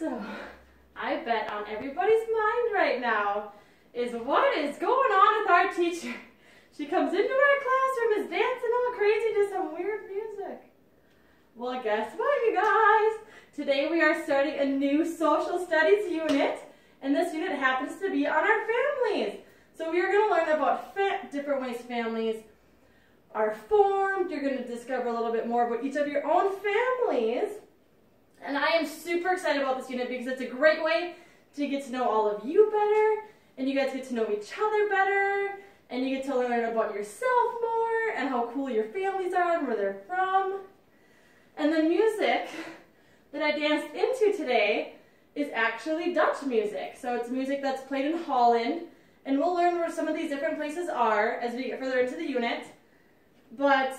So, I bet on everybody's mind right now is what is going on with our teacher. She comes into our classroom, is dancing all crazy to some weird music. Well, guess what, you guys? Today we are starting a new social studies unit, and this unit happens to be on our families. So we are going to learn about different ways families are formed. You're going to discover a little bit more about each of your own families. And I am super excited about this unit because it's a great way to get to know all of you better, and you guys get to know each other better, and you get to learn about yourself more and how cool your families are and where they're from. And the music that I danced into today is actually Dutch music. So it's music that's played in Holland, and we'll learn where some of these different places are as we get further into the unit. But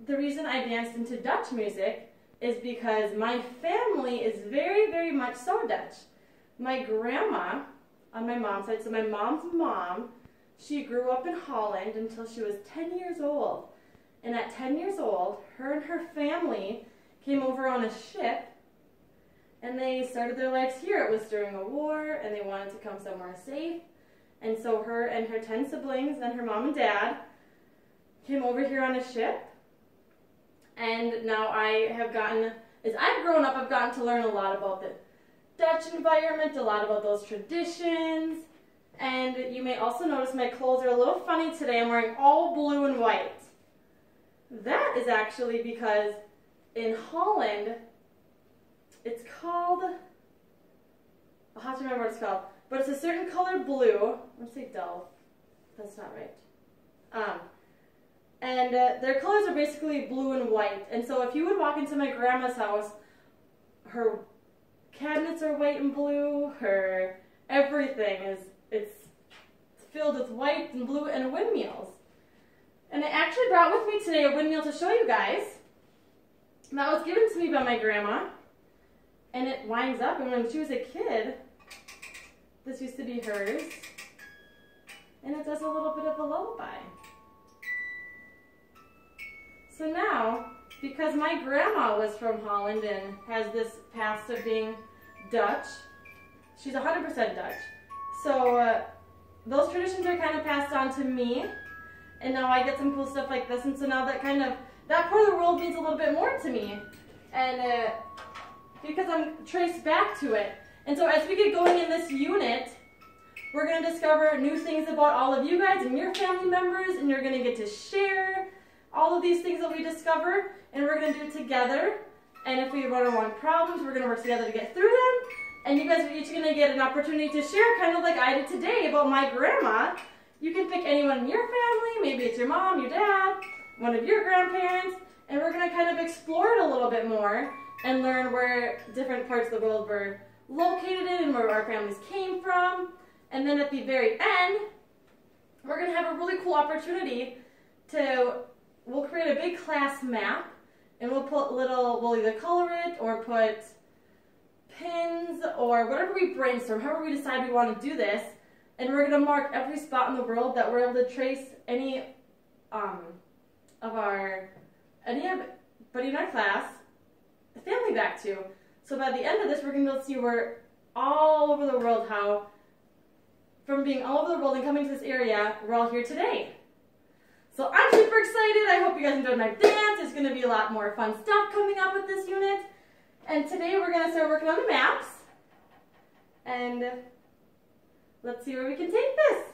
the reason I danced into Dutch music is because my family is very, very much so Dutch. My grandma on my mom's side, so my mom's mom, she grew up in Holland until she was 10 years old. And at 10 years old, her and her family came over on a ship, and they started their lives here. It was during a war, and they wanted to come somewhere safe. And so her and her 10 siblings and her mom and dad came over here on a ship. And now as I've grown up, I've gotten to learn a lot about the Dutch environment, a lot about those traditions. And you may also notice my clothes are a little funny today. I'm wearing all blue and white. That is actually because in Holland, it's called, I'll have to remember what it's called, but it's a certain color blue. Let's say Dove. That's not right. Their colors are basically blue and white. And so if you would walk into my grandma's house, her cabinets are white and blue, her everything it's filled with white and blue and windmills. And I actually brought with me today a windmill to show you guys. That was given to me by my grandma, and it winds up, and when she was a kid, this used to be hers, and it does a little bit of a lullaby. So now, because my grandma was from Holland and has this past of being Dutch, she's 100% Dutch. So those traditions are kind of passed on to me, and now I get some cool stuff like this, and so now that part of the world means a little bit more to me, and because I'm traced back to it. And so as we get going in this unit, we're going to discover new things about all of you guys and your family members, and you're going to get to share all of these things that we discover, and we're going to do it together. And if we run into problems, we're going to work together to get through them. And you guys are each going to get an opportunity to share, kind of like I did today about my grandma. You can pick anyone in your family, maybe it's your mom, your dad, one of your grandparents, and we're going to kind of explore it a little bit more and learn where different parts of the world were located in and where our families came from. And then at the very end, we're going to have a really cool opportunity we'll create a big class map, and we'll either color it or put pins or whatever we brainstorm, however we decide we want to do this, and we're going to mark every spot in the world that we're able to trace anybody in our class family back to. So by the end of this, we're going to be able to see we're all over the world, how from being all over the world and coming to this area, we're all here today. So I'm super excited. I hope you guys enjoyed my dance. There's going to be a lot more fun stuff coming up with this unit. And today we're going to start working on the maps. And let's see where we can take this.